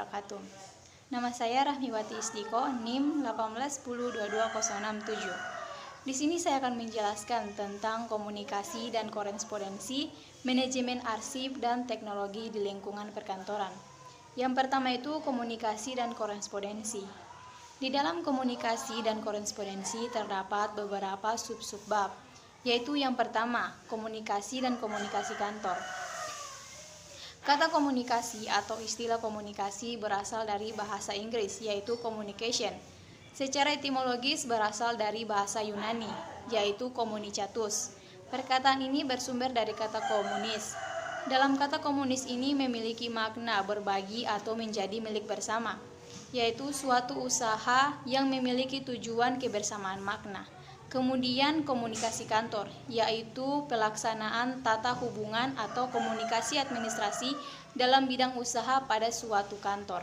wabarakatuh. Nama saya Rahmiwati Istiko, NIM 181022067. Di sini saya akan menjelaskan tentang komunikasi dan korespondensi, manajemen arsip dan teknologi di lingkungan perkantoran. Yang pertama itu komunikasi dan korespondensi. Di dalam komunikasi dan korespondensi terdapat beberapa sub-sub bab, yaitu yang pertama, komunikasi dan komunikasi kantor. Kata komunikasi atau istilah komunikasi berasal dari bahasa Inggris, yaitu communication. Secara etimologis berasal dari bahasa Yunani, yaitu communicatus. Perkataan ini bersumber dari kata komunis. Dalam kata komunis ini memiliki makna berbagi atau menjadi milik bersama, yaitu suatu usaha yang memiliki tujuan kebersamaan makna. Kemudian komunikasi kantor, yaitu pelaksanaan tata hubungan atau komunikasi administrasi dalam bidang usaha pada suatu kantor.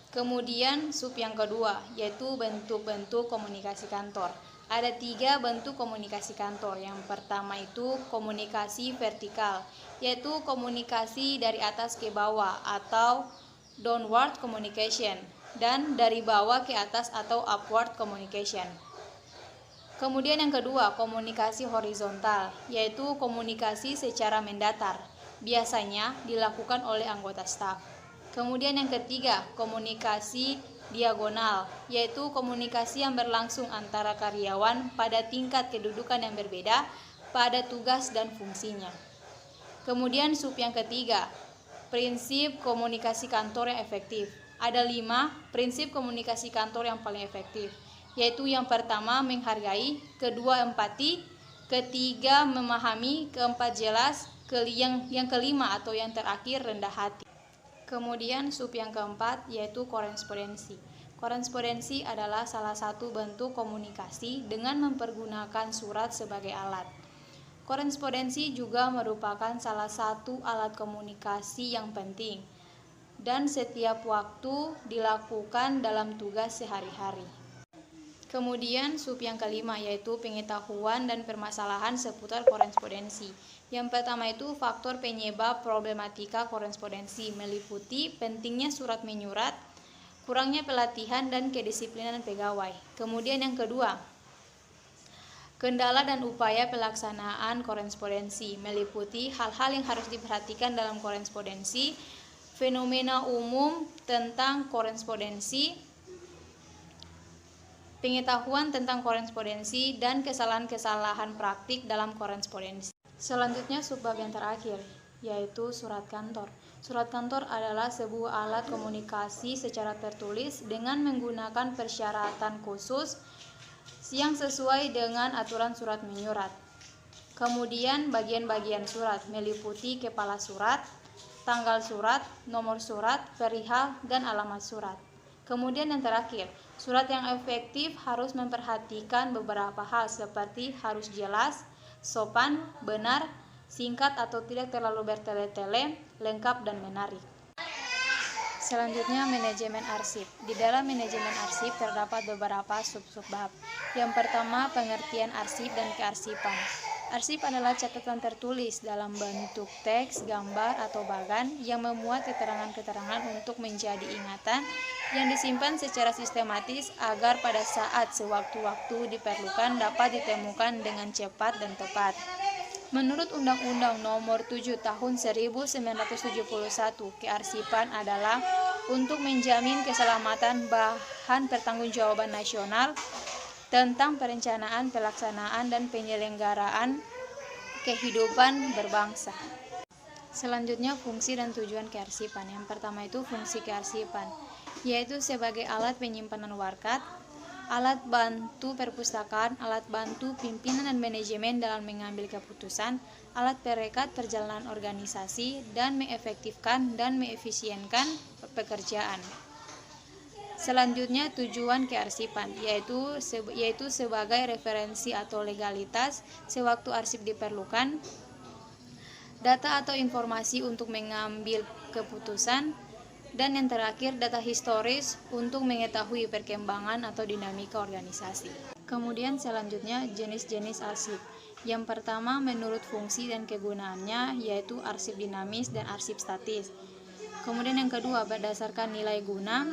Kemudian sub yang kedua, yaitu bentuk-bentuk komunikasi kantor. Ada 3 bentuk komunikasi kantor. Yang pertama itu komunikasi vertikal, yaitu komunikasi dari atas ke bawah atau downward communication, dan dari bawah ke atas atau upward communication. Kemudian yang kedua, komunikasi horizontal, yaitu komunikasi secara mendatar, biasanya dilakukan oleh anggota staf. Kemudian yang ketiga, komunikasi diagonal, yaitu komunikasi yang berlangsung antara karyawan pada tingkat kedudukan yang berbeda pada tugas dan fungsinya. Kemudian sub yang ketiga, prinsip komunikasi kantor yang efektif. Ada 5 prinsip komunikasi kantor yang paling efektif, yaitu yang pertama menghargai, kedua empati, ketiga memahami, keempat jelas, yang kelima atau yang terakhir rendah hati. Kemudian sub yang keempat yaitu korespondensi. Korespondensi adalah salah satu bentuk komunikasi dengan mempergunakan surat sebagai alat. Korespondensi juga merupakan salah satu alat komunikasi yang penting dan setiap waktu dilakukan dalam tugas sehari-hari. Kemudian sub yang kelima yaitu pengetahuan dan permasalahan seputar korespondensi. Yang pertama itu faktor penyebab problematika korespondensi, meliputi pentingnya surat menyurat, kurangnya pelatihan dan kedisiplinan pegawai. Kemudian yang kedua, kendala dan upaya pelaksanaan korespondensi, meliputi hal-hal yang harus diperhatikan dalam korespondensi, fenomena umum tentang korespondensi, pengetahuan tentang korespondensi, dan kesalahan-kesalahan praktik dalam korespondensi. Selanjutnya subbab yang terakhir, yaitu surat kantor. Surat kantor adalah sebuah alat komunikasi secara tertulis dengan menggunakan persyaratan khusus yang sesuai dengan aturan surat menyurat. Kemudian bagian-bagian surat meliputi kepala surat, tanggal surat, nomor surat, perihal, dan alamat surat. Kemudian yang terakhir, surat yang efektif harus memperhatikan beberapa hal seperti harus jelas, sopan, benar, singkat atau tidak terlalu bertele-tele, lengkap dan menarik. Selanjutnya manajemen arsip. Di dalam manajemen arsip terdapat beberapa sub-sub bab. Yang pertama pengertian arsip dan kearsipan. Arsip adalah catatan tertulis dalam bentuk teks, gambar, atau bagan yang memuat keterangan-keterangan untuk menjadi ingatan yang disimpan secara sistematis agar pada saat sewaktu-waktu diperlukan dapat ditemukan dengan cepat dan tepat. Menurut Undang-Undang Nomor 7 Tahun 1971, kearsipan adalah untuk menjamin keselamatan bahan pertanggungjawaban nasional tentang perencanaan, pelaksanaan, dan penyelenggaraan kehidupan berbangsa. Selanjutnya fungsi dan tujuan kearsipan. Yang pertama itu fungsi kearsipan, yaitu sebagai alat penyimpanan warkat, alat bantu perpustakaan, alat bantu pimpinan dan manajemen dalam mengambil keputusan, alat perekat perjalanan organisasi, dan mengefektifkan dan mengefisienkan pekerjaan. Selanjutnya tujuan kearsipan, yaitu sebagai referensi atau legalitas sewaktu arsip diperlukan, data atau informasi untuk mengambil keputusan, dan yang terakhir data historis untuk mengetahui perkembangan atau dinamika organisasi. Kemudian selanjutnya jenis-jenis arsip. Yang pertama menurut fungsi dan kegunaannya yaitu arsip dinamis dan arsip statis. Kemudian yang kedua berdasarkan nilai guna,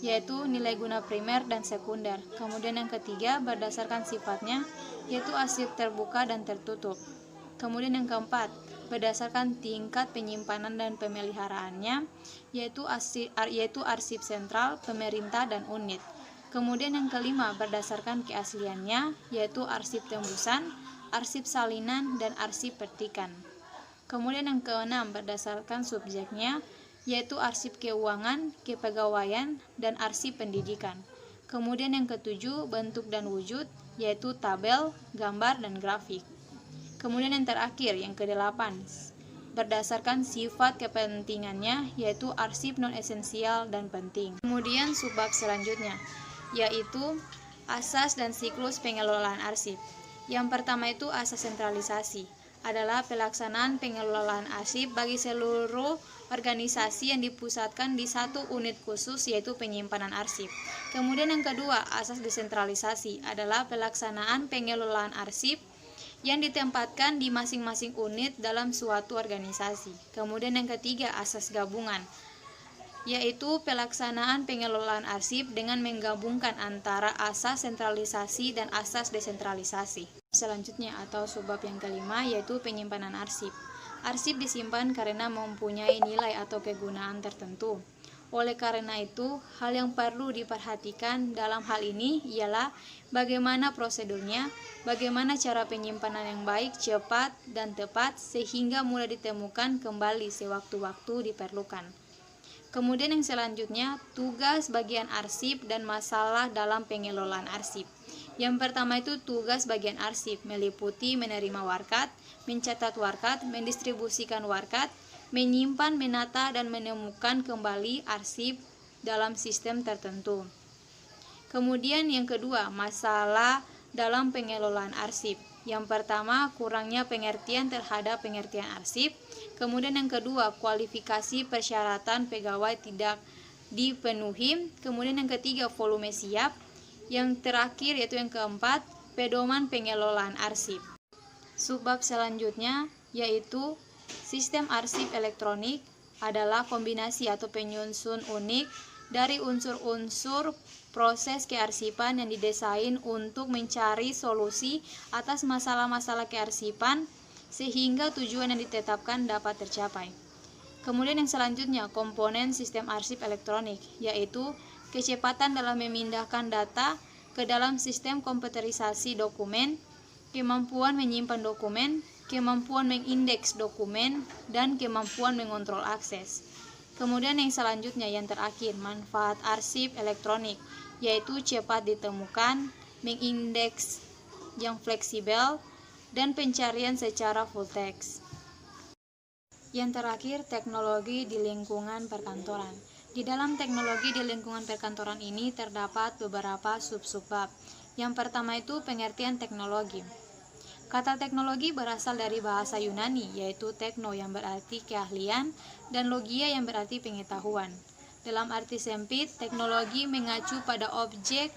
yaitu nilai guna primer dan sekunder. Kemudian yang ketiga berdasarkan sifatnya, yaitu arsip terbuka dan tertutup. Kemudian yang keempat berdasarkan tingkat penyimpanan dan pemeliharaannya, yaitu arsip sentral, pemerintah, dan unit. Kemudian yang kelima berdasarkan keasliannya, yaitu arsip tembusan, arsip salinan, dan arsip petikan. Kemudian yang keenam berdasarkan subjeknya, yaitu arsip keuangan, kepegawaian, dan arsip pendidikan. Kemudian yang ketujuh bentuk dan wujud, yaitu tabel, gambar, dan grafik. Kemudian yang terakhir, yang kedelapan, berdasarkan sifat kepentingannya, yaitu arsip non-esensial dan penting. Kemudian subbab selanjutnya, yaitu asas dan siklus pengelolaan arsip. Yang pertama itu asas sentralisasi, adalah pelaksanaan pengelolaan arsip bagi seluruh organisasi yang dipusatkan di satu unit khusus, yaitu penyimpanan arsip. Kemudian yang kedua, asas desentralisasi, adalah pelaksanaan pengelolaan arsip yang ditempatkan di masing-masing unit dalam suatu organisasi. Kemudian yang ketiga, asas gabungan, yaitu pelaksanaan pengelolaan arsip dengan menggabungkan antara asas sentralisasi dan asas desentralisasi. Selanjutnya atau subbab yang kelima, yaitu penyimpanan arsip. Arsip disimpan karena mempunyai nilai atau kegunaan tertentu. Oleh karena itu, hal yang perlu diperhatikan dalam hal ini ialah bagaimana prosedurnya, bagaimana cara penyimpanan yang baik, cepat, dan tepat sehingga mudah ditemukan kembali sewaktu-waktu diperlukan. Kemudian yang selanjutnya, tugas bagian arsip dan masalah dalam pengelolaan arsip. Yang pertama itu tugas bagian arsip, meliputi menerima warkat, mencatat warkat, mendistribusikan warkat, menyimpan, menata, dan menemukan kembali arsip dalam sistem tertentu. Kemudian yang kedua, masalah dalam pengelolaan arsip. Yang pertama, kurangnya pengertian terhadap pengertian arsip. Kemudian yang kedua, kualifikasi persyaratan pegawai tidak dipenuhi. Kemudian yang ketiga, volume siap. Yang terakhir yaitu yang keempat, pedoman pengelolaan arsip. Subbab selanjutnya yaitu sistem arsip elektronik adalah kombinasi atau penyusun unik dari unsur-unsur proses kearsipan yang didesain untuk mencari solusi atas masalah-masalah kearsipan sehingga tujuan yang ditetapkan dapat tercapai. Kemudian yang selanjutnya, komponen sistem arsip elektronik, yaitu kecepatan dalam memindahkan data ke dalam sistem komputerisasi dokumen, kemampuan menyimpan dokumen, kemampuan mengindeks dokumen, dan kemampuan mengontrol akses. Kemudian yang selanjutnya, yang terakhir, manfaat arsip elektronik, yaitu cepat ditemukan, mengindeks yang fleksibel, dan pencarian secara full text. Yang terakhir, teknologi di lingkungan perkantoran. Di dalam teknologi di lingkungan perkantoran ini terdapat beberapa sub-subbab. Yang pertama itu pengertian teknologi. Kata teknologi berasal dari bahasa Yunani, yaitu tekno yang berarti keahlian dan logia yang berarti pengetahuan. Dalam arti sempit, teknologi mengacu pada objek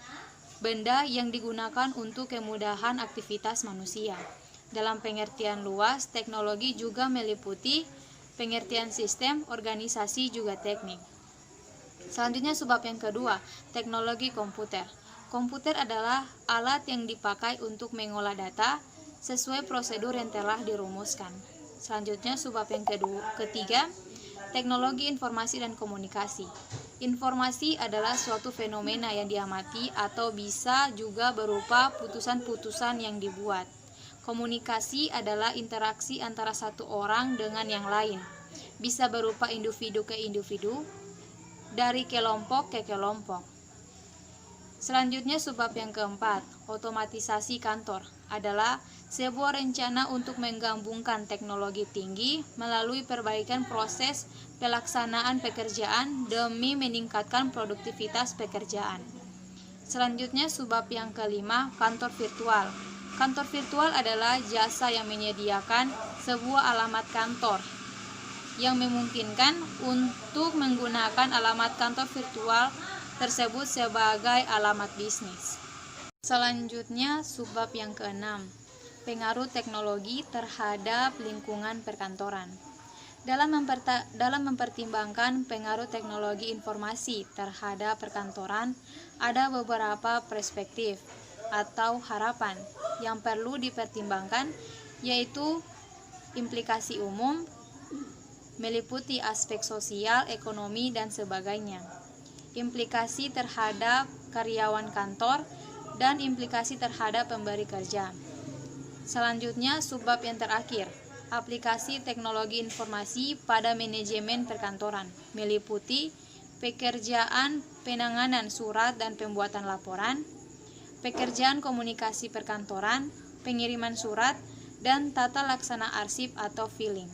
benda yang digunakan untuk kemudahan aktivitas manusia. Dalam pengertian luas, teknologi juga meliputi pengertian sistem, organisasi, juga teknik. Selanjutnya subbab yang kedua, teknologi komputer. Komputer adalah alat yang dipakai untuk mengolah data sesuai prosedur yang telah dirumuskan. Selanjutnya subbab yang ketiga, teknologi informasi dan komunikasi. Informasi adalah suatu fenomena yang diamati atau bisa juga berupa putusan-putusan yang dibuat. Komunikasi adalah interaksi antara satu orang dengan yang lain. Bisa berupa individu ke individu, dari kelompok ke kelompok. Selanjutnya subbab yang keempat, otomatisasi kantor adalah sebuah rencana untuk menggabungkan teknologi tinggi melalui perbaikan proses pelaksanaan pekerjaan demi meningkatkan produktivitas pekerjaan. Selanjutnya subbab yang kelima, kantor virtual. Kantor virtual adalah jasa yang menyediakan sebuah alamat kantor yang memungkinkan untuk menggunakan alamat kantor virtual tersebut sebagai alamat bisnis. Selanjutnya subbab yang keenam, pengaruh teknologi terhadap lingkungan perkantoran. Dalam mempertimbangkan pengaruh teknologi informasi terhadap perkantoran, ada beberapa perspektif atau harapan yang perlu dipertimbangkan, yaitu implikasi umum, meliputi aspek sosial, ekonomi, dan sebagainya, implikasi terhadap karyawan kantor, dan implikasi terhadap pemberi kerja. Selanjutnya, subbab yang terakhir, aplikasi teknologi informasi pada manajemen perkantoran, meliputi pekerjaan penanganan surat dan pembuatan laporan, pekerjaan komunikasi perkantoran, pengiriman surat, dan tata laksana arsip atau filing.